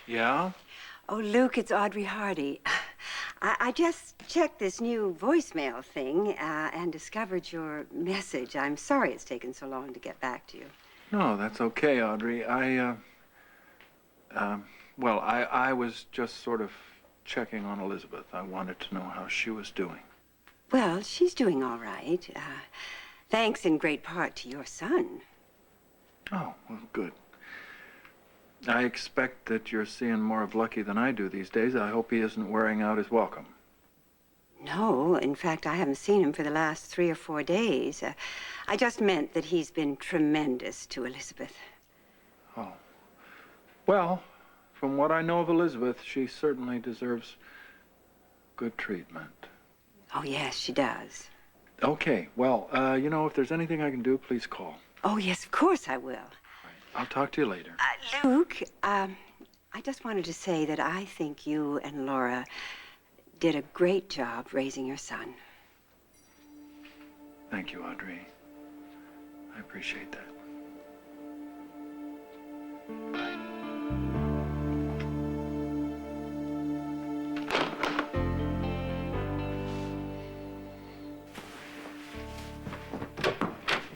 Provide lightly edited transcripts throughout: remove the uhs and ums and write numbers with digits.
Yeah? Oh, Luke, it's Audrey Hardy. I just checked this new voicemail thing and discovered your message. I'm sorry it's taken so long to get back to you. No, that's okay, Audrey. I was just sort of checking on Elizabeth. I wanted to know how she was doing. Well, she's doing all right. Thanks in great part to your son. Oh, well, good. I expect that you're seeing more of Lucky than I do these days. I hope he isn't wearing out his welcome. No, in fact, I haven't seen him for the last 3 or 4 days. I just meant that he's been tremendous to Elizabeth. Oh. Well, from what I know of Elizabeth, she certainly deserves good treatment. Oh, yes, she does. Okay, well, if there's anything I can do, please call. Oh, yes, of course I will. I'll talk to you later. Luke, I just wanted to say that I think you and Laura did a great job raising your son. Thank you, Audrey. I appreciate that.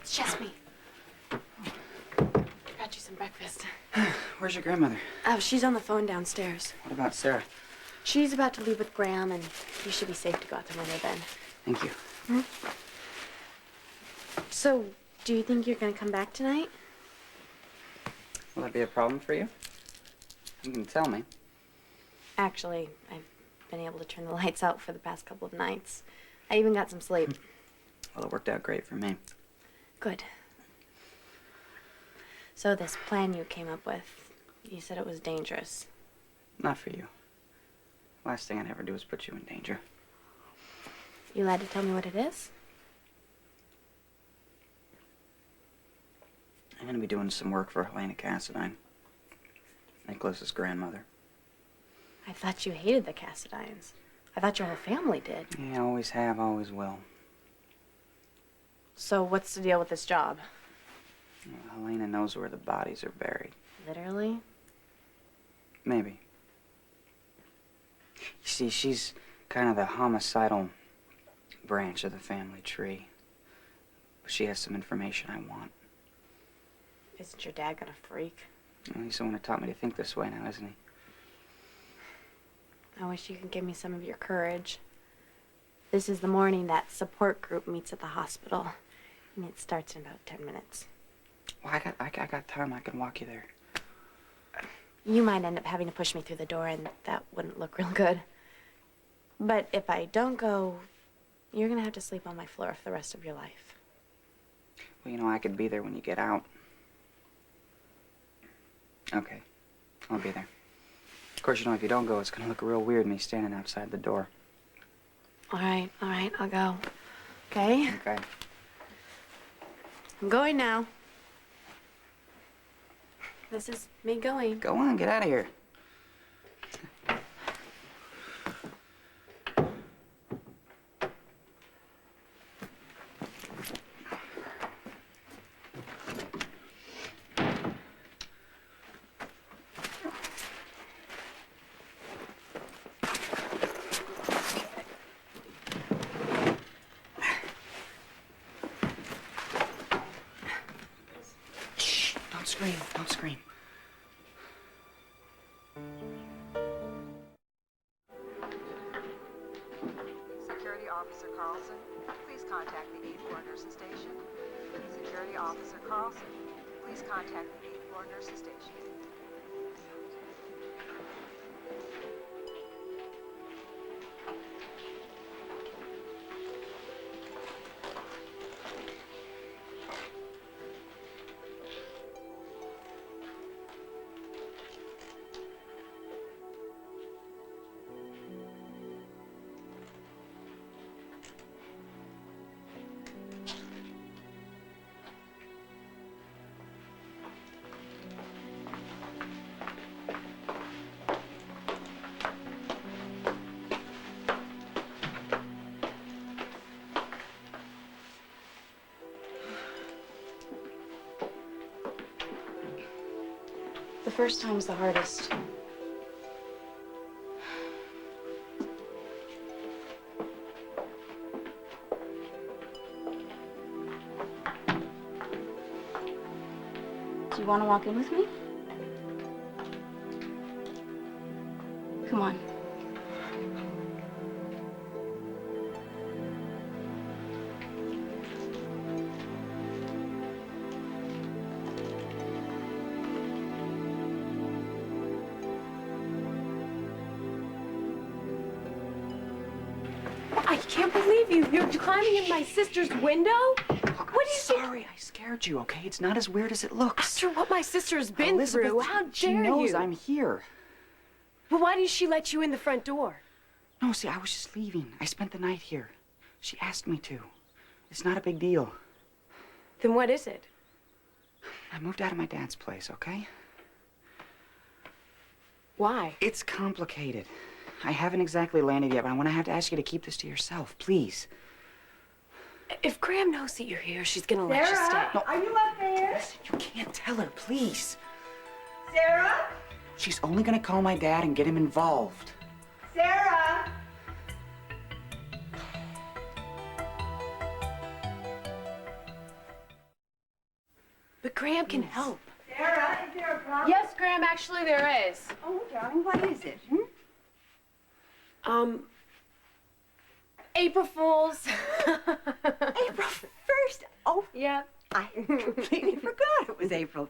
It's just me. Got you some breakfast. Where's your grandmother? Oh, she's on the phone downstairs. What about Sarah? She's about to leave with Graham, and you should be safe to go out to dinner then. Thank you. Hmm? So, do you think you're gonna come back tonight? Will that be a problem for you? You can tell me. Actually, I've been able to turn the lights out for the past couple of nights. I even got some sleep. Well, it worked out great for me. Good. So this plan you came up with, you said it was dangerous. Not for you. Last thing I'd ever do is put you in danger. You allowed to tell me what it is? I'm gonna be doing some work for Helena Cassadine, Nicholas's grandmother. I thought you hated the Cassadines. I thought your whole family did. Yeah, always have, always will. So what's the deal with this job? Well, Helena knows where the bodies are buried. Literally? Maybe. You see, she's kind of the homicidal branch of the family tree. But she has some information I want. Isn't your dad gonna freak? Well, he's the one who taught me to think this way now, isn't he? I wish you could give me some of your courage. This is the morning that support group meets at the hospital, and it starts in about 10 minutes. Well, I got time. I can walk you there. You might end up having to push me through the door, and that wouldn't look real good. But if I don't go, you're gonna have to sleep on my floor for the rest of your life. Well, I could be there when you get out. Okay, I'll be there. Of course, if you don't go, it's gonna look real weird me standing outside the door. All right, I'll go. Okay? Okay. I'm going now. This is me going. Go on, get out of here. Shh, don't scream, don't scream. Security Officer Carlson, please contact the 8th floor nursing station. Security Officer Carlson, please contact the 8th floor nursing station. The first time's the hardest. You want to walk in with me? Come on. I can't believe you. You're climbing in my sister's window? Look, What do you think? sorry I scared you, okay? It's not as weird as it looks. After what my sister's been Elizabeth, through, how dare she knows you? I'm here. But why did she let you in the front door? No, see, I was just leaving. I spent the night here. She asked me to. It's not a big deal. Then what is it? I moved out of my dad's place, okay? Why? It's complicated. I haven't exactly landed yet, but I'm gonna have to ask you to keep this to yourself, please. If Graham knows that you're here, she's gonna let you stay. No. Are you up there? Listen, you can't tell her, please. Sarah? She's only gonna call my dad and get him involved. Sarah? But Graham can help. Sarah, is there a problem? Yes, Graham, actually there is. Oh, darling, what is it? April Fools. April 1st. Oh, Yeah. I completely forgot it was April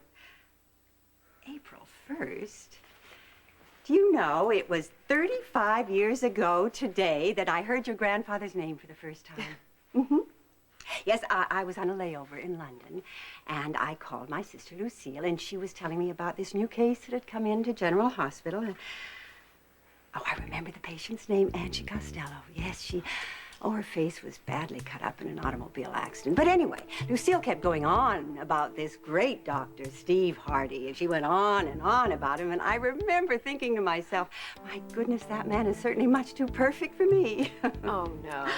1st. Do you know it was 35 years ago today that I heard your grandfather's name for the first time? Yes, I was on a layover in London, and I called my sister Lucille, and she was telling me about this new case that had come into General Hospital. And, oh, I remember the patient's name, Angie Costello. Yes, her face was badly cut up in an automobile accident. But anyway, Lucille kept going on about this great doctor, Steve Hardy. And she went on and on about him. And I remember thinking to myself, my goodness, that man is certainly much too perfect for me. Oh, no.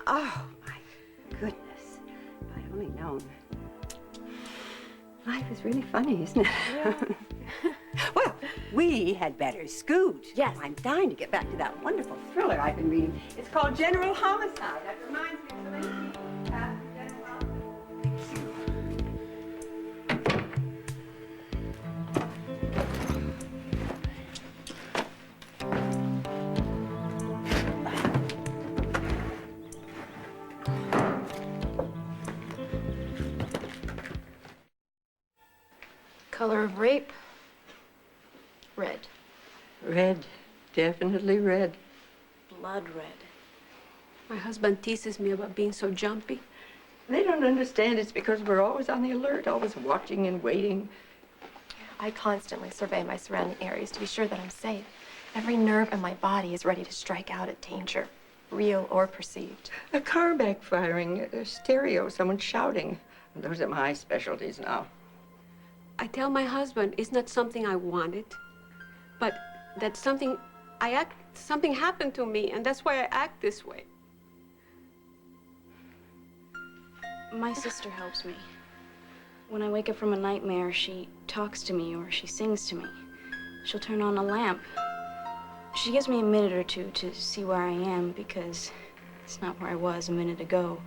Oh, my goodness. If I'd only known. Life is really funny, isn't it? Yeah. Well, we had better scoot. Yes. I'm dying to get back to that wonderful thriller I've been reading. It's called General Homicide. That reminds me of the late General Homicide. Color of rape? Red. Red, definitely red. Blood red. My husband teases me about being so jumpy. They don't understand it's because we're always on the alert, always watching and waiting. I constantly survey my surrounding areas to be sure that I'm safe. Every nerve in my body is ready to strike out at danger, real or perceived. A car backfiring, a stereo, someone shouting. Those are my specialties now. I tell my husband it's not something I wanted, but that's something something happened to me, and that's why I act this way. My sister helps me. When I wake up from a nightmare, she talks to me or she sings to me. She'll turn on a lamp. She gives me a minute or two to see where I am because it's not where I was a minute ago.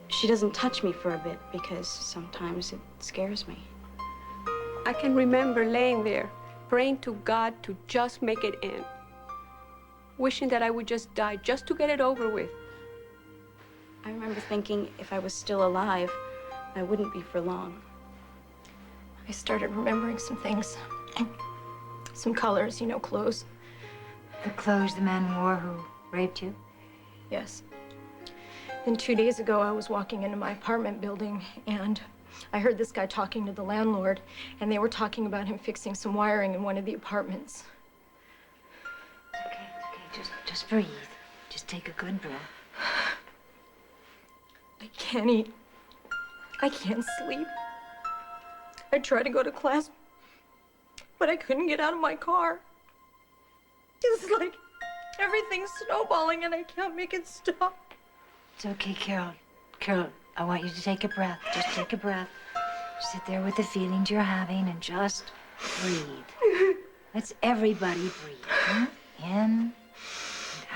She doesn't touch me for a bit because sometimes it scares me. I can remember laying there, praying to God to just make it end, wishing that I would just die just to get it over with. I remember thinking if I was still alive, I wouldn't be for long. I started remembering some things. Some colors, clothes. The clothes the man wore who raped you? Yes. Then 2 days ago, I was walking into my apartment building, and I heard this guy talking to the landlord, and they were talking about him fixing some wiring in one of the apartments. It's okay. Just breathe. Just take a good breath. I can't eat. I can't sleep. I tried to go to class, but I couldn't get out of my car. It's like everything's snowballing and I can't make it stop. It's okay, Carol. Carol, I want you to take a breath. Just take a breath. Sit there with the feelings you're having and just breathe. Let's everybody breathe. Hmm? In and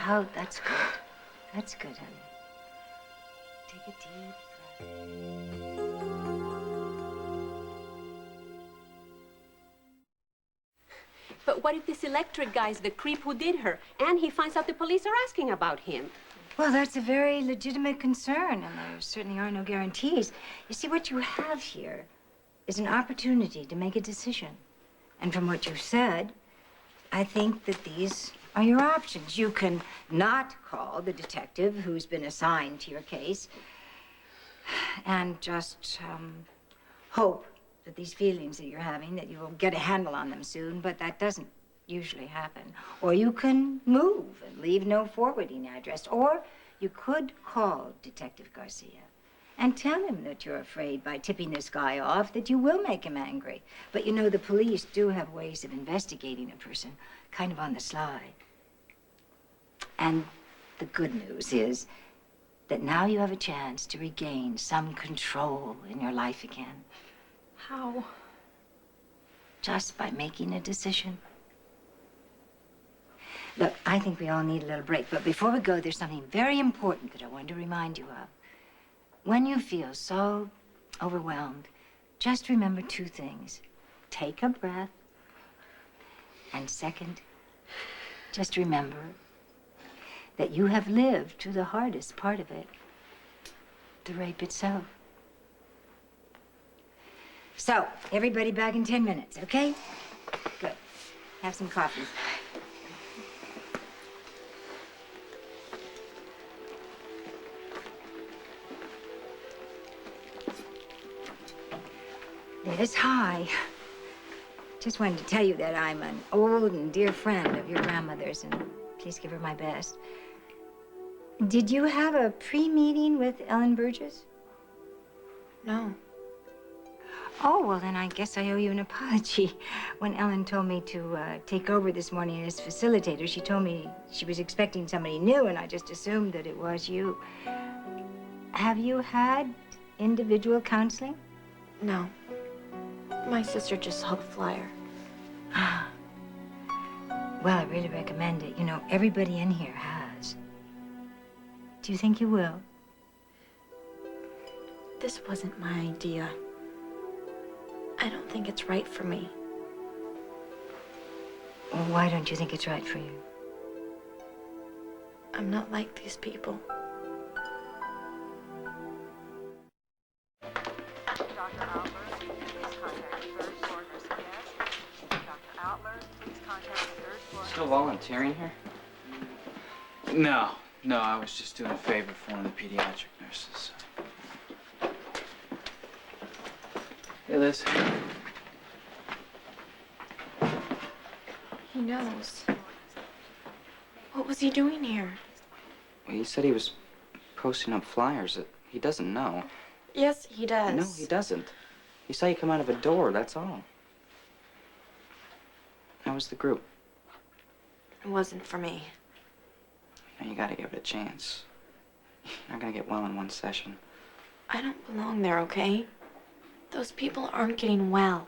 out. That's good. That's good, honey. Take a deep breath. what if this electric guy's the creep who did her, and he finds out the police are asking about him? Well, that's a very legitimate concern, and there certainly are no guarantees. You see, what you have here is an opportunity to make a decision. And from what you've said, I think that these are your options. You can not call the detective who's been assigned to your case and just hope that these feelings that you're having, that you will get a handle on them soon, but that doesn't usually happen. Or you can move and leave no forwarding address. Or you could call Detective Garcia and tell him that you're afraid by tipping this guy off that you will make him angry. But you know, the police do have ways of investigating a person kind of on the sly. And the good news is that now you have a chance to regain some control in your life again. How? Just by making a decision. Look, I think we all need a little break, but before we go, there's something very important that I wanted to remind you of. When you feel so overwhelmed, just remember two things. Take a breath, and second, just remember that you have lived through the hardest part of it, the rape itself. So, everybody back in 10 minutes, okay? Good. Have some coffee. Yes, hi. Just wanted to tell you that I'm an old and dear friend of your grandmother's, and please give her my best. Did you have a pre-meeting with Ellen Burgess? No. Oh, well, then I guess I owe you an apology. When Ellen told me to take over this morning as facilitator, she told me she was expecting somebody new, and I just assumed that it was you. Have you had individual counseling? No. My sister just saw the flyer. Well, I really recommend it. You know, everybody in here has. Do you think you will? This wasn't my idea. I don't think it's right for me. Well, why don't you think it's right for you? I'm not like these people. Dr. Outler, please contact the third floor nursing desk. Dr. Outler, please contact the third floor. Still volunteering here? No, I was just doing a favor for one of the pediatric nurses. Hey, Liz. He knows. What was he doing here? Well, he said he was posting up flyers. He doesn't know. Yes, he does. No, he doesn't. He saw you come out of a door, that's all. How was the group? It wasn't for me. Now, you gotta give it a chance. You're not gonna get well in one session. I don't belong there, okay? Those people aren't getting well.